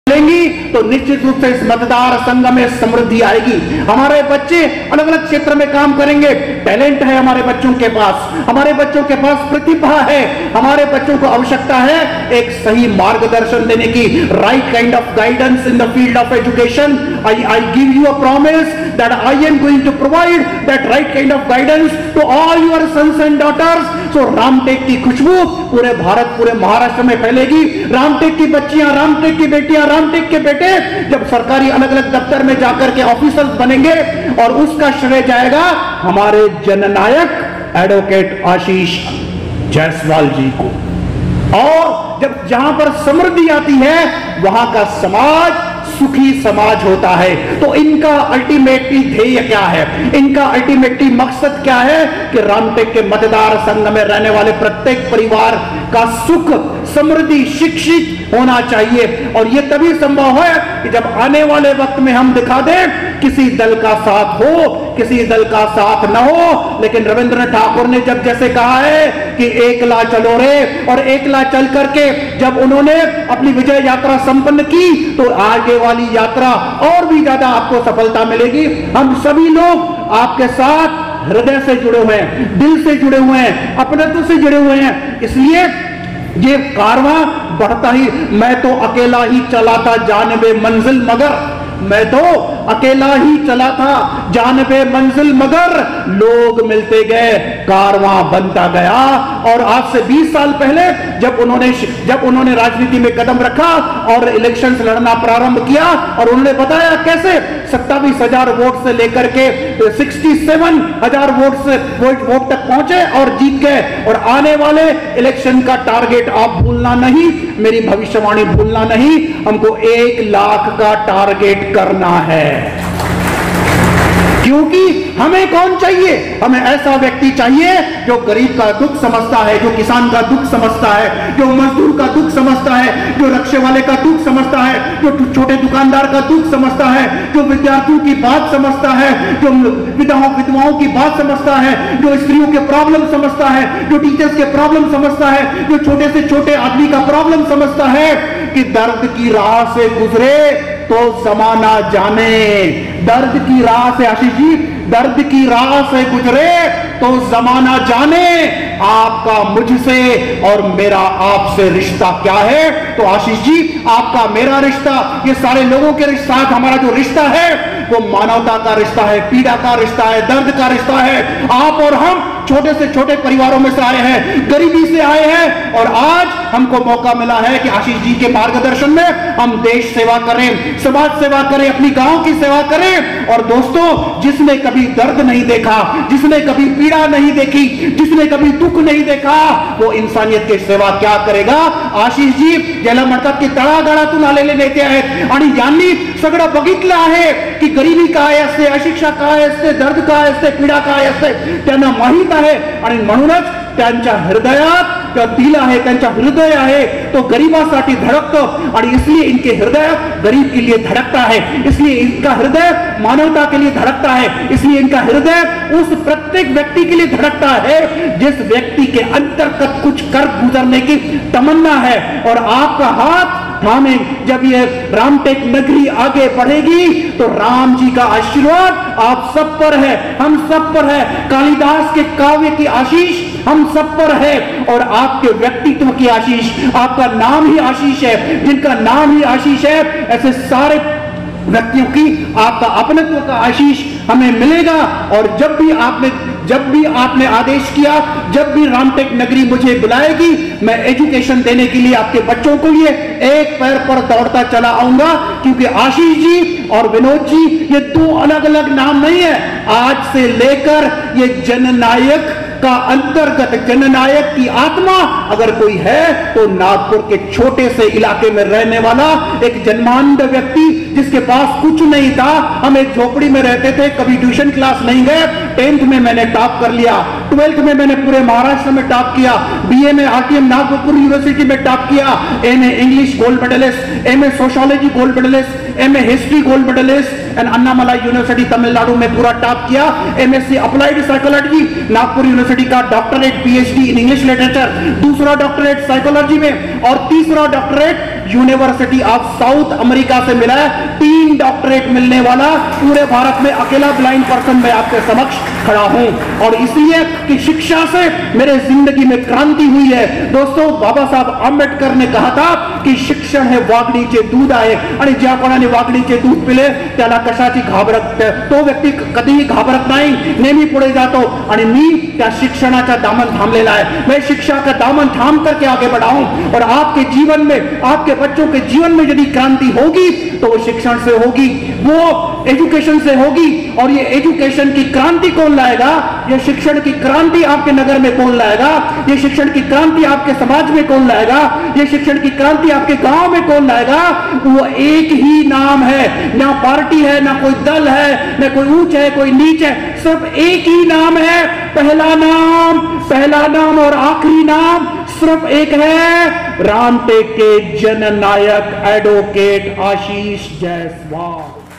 लेंगी तो निश्चित रूप से इस मतदार संघ में समृद्धि आएगी। हमारे बच्चे अलग अलग क्षेत्र में काम करेंगे, टैलेंट है हमारे बच्चों के पास, हमारे बच्चों के पास प्रतिभा है, हमारे बच्चों को आवश्यकता है एक सही मार्गदर्शन देने की, right kind of guidance in the field of education. I give you a promise that I am going to provide that right kind of guidance to all your sons and daughters. So Ramtek की खुशबू पूरे भारत, पूरे महाराष्ट्र में फैलेगी। रामटेक की बच्चियां, रामटेक की बेटियां, रामटेक के बेटे जब सरकारी अलग अलग दफ्तर में जाकर के ऑफिसर्स बनेंगे और उसका श्रेय जाएगा हमारे जननायक एडवोकेट आशीष जायसवाल जी को। और जब जहां पर समृद्धि आती है वहां का समाज सुखी समाज होता है। तो इनका अल्टीमेटली ध्येय क्या है, इनका अल्टीमेटली मकसद क्या है कि रामटेक के मतदार संघ में रहने वाले प्रत्येक परिवार का सुख, समृद्धि, शिक्षित होना चाहिए। और यह तभी संभव है कि जब आने वाले वक्त में हम दिखा दें किसी दल का साथ हो, किसी दल का साथ न हो, लेकिन रविंद्रनाथ ठाकुर ने जब जैसे कहा है कि एकला चलो रे, और एकला चल करके जब उन्होंने अपनी विजय यात्रा संपन्न की तो आगे वाली यात्रा और भी ज्यादा आपको सफलता मिलेगी। हम सभी लोग आपके साथ हृदय से जुड़े हुए हैं, दिल से जुड़े हुए हैं, अपनत्व से जुड़े हुए हैं, इसलिए ये कारवां बढ़ता ही। मैं तो अकेला ही चला था जानबे मंजिल मगर, मैं तो अकेला ही चला था जानबे मंजिल मगर लोग मिलते गए, कारवां बनता गया। और आज से 20 साल पहले जब उन्होंने राजनीति में कदम रखा और इलेक्शंस लड़ना प्रारंभ किया और उन्होंने बताया कैसे 27,000 वोट से लेकर के 67,000 वोट तक पहुंचे और जीत गए। और आने वाले इलेक्शन का टारगेट आप भूलना नहीं, मेरी भविष्यवाणी भूलना नहीं, हमको 1 लाख का टारगेट करना है। क्योंकि हमें कौन चाहिए, हमें ऐसा व्यक्ति चाहिए जो गरीब का दुख समझता है, जो किसान का दुख समझता है, जो मजदूर का दुख समझता है, जो रिक्शे वाले का दुख समझता है, जो छोटे दुकानदार का दुख समझता है, जो विद्यार्थियों की बात समझता है, जो विधवाओं की बात समझता है, जो स्त्रियों के प्रॉब्लम समझता है, जो टीचर्स के प्रॉब्लम समझता है, जो छोटे से छोटे आदमी का प्रॉब्लम समझता है कि दर्द की राह से गुजरे तो जमाना जाने, दर्द की राह से, आशीष जी, दर्द की राह से गुजरे तो जमाना जाने आपका मुझसे और मेरा आपसे रिश्ता क्या है। तो आशीष जी, आपका मेरा रिश्ता, ये सारे लोगों के साथ हमारा जो रिश्ता है वो मानवता का रिश्ता है, पीड़ा का रिश्ता है, दर्द का रिश्ता है। आप और हम छोटे से छोटे परिवारों में से आए हैं, गरीबी से आए हैं, और आज हमको मौका मिला है कि आशीष जी के मार्गदर्शन में हम देश सेवा करें, समाज सेवा करें, अपनी गांव की सेवा करें। और दोस्तों, जिसने कभी दर्द नहीं देखा, जिसने कभी पीड़ा नहीं देखी, जिसने कभी दुख नहीं देखा, वो इंसानियत की सेवा क्या करेगा। आशीष जी ज्याला म्हणतात की तळागाळातून आलेले नेते आहेत आणि यांनी सगळं बघितलं आहे की गरिबी काय असते, अशिक्षा काय असते, दर्द काय असते, पीडा काय असते, त्यांना माहित आहे। आणि म्हणूनच त्यांच्या हृदयात जो दिल है, त्यांचा हृदय है तो गरीबासाठी धड़कतो, और इसलिए इनके हृदय गरीब के लिए धड़कता है, इसलिए इनका हृदय मानवता के लिए धड़कता है, इसलिए इनका हृदय उस प्रत्येक व्यक्ति के लिए धड़कता है जिस व्यक्ति के अंतर्गत कुछ कर गुजरने की तमन्ना है। और आपका हाथ थामे जब ये रामटेक नगरी आगे बढ़ेगी तो राम जी का आशीर्वाद आप सब पर है, हम सब पर है, कालिदास के काव्य की आशीष हम सब पर है, और आपके व्यक्तित्व की आशीष, आपका नाम ही आशीष है, जिनका नाम ही आशीष है, ऐसे सारे व्यक्तियों की आपका अपनत्व का आशीष हमें मिलेगा। और जब भी आपने आदेश किया, जब भी रामटेक नगरी मुझे बुलाएगी, मैं एजुकेशन देने के लिए आपके बच्चों को लिए एक पैर पर दौड़ता चला आऊंगा, क्योंकि आशीष जी और विनोद जी ये 2 अलग अलग नाम नहीं है। आज से लेकर ये जननायक का अंतर्गत, जननायक की आत्मा अगर कोई है तो नागपुर के छोटे से इलाके में रहने वाला एक जन्मांध व्यक्ति जिसके पास कुछ नहीं था, हम एक झोपड़ी में रहते थे, कभी ट्यूशन क्लास नहीं गए, 10th में मैंने टॉप कर लिया, 12th में मैंने पूरे महाराष्ट्र में टॉप किया, बीए में आरटीएम नागपुर यूनिवर्सिटी में टॉप किया, MA English gold medalist, MA sociology gold medalist, MA history gold medalist, and Annamalai university Tamil Nadu में पूरा टॉप किया। MSc applied psychology, Nagpur university का doctorate PhD in English literature, दूसरा डॉक्टरेट साइकोलॉजी में और तीसरा doctorate university of south America से मिला है। 3 डॉक्टरेट मिलने वाला पूरे भारत में अकेला ब्लाइंड पर्सन मैं आपके समक्ष खड़ा हूं, और इसलिए कि शिक्षा से मेरे जिंदगी में क्रांति हुई है। दोस्तों, बाबा साहब आंबेडकर ने कहा था की शिक्षण हे वागणीचे दूध आहे, आणि ज्या कोणाने वागणीचे दूध पिले त्याला कशाची घाबरत, तो व्यक्ती कधीही घाबरत नाही, नेहमी पुढे जातो। आणि मी त्या शिक्षणाचा दामन थांबलेला आहे। मैं शिक्षा का दामन थाम करके आगे बढ़ा हूं, और आपके जीवन में, आपके बच्चों के जीवन में यदि क्रांति होगी तो वो शिक्षण से होगी, वो एजुकेशन से होगी। और ये एजुकेशन की क्रांति कौन लाएगा? ये शिक्षण की क्रांति आपके नगर में कौन लाएगा? ये शिक्षण की क्रांति आपके समाज में कौन लाएगा? ये शिक्षण की क्रांति आपके गांव में कौन लाएगा? वो एक ही नाम है, ना पार्टी है, ना कोई दल है, ना कोई ऊंच है, कोई नीच है, सिर्फ एक ही नाम है। पहला नाम और आखिरी नाम सिर्फ एक है, रामटेक के जननायक एडवोकेट आशीष जायसवाल।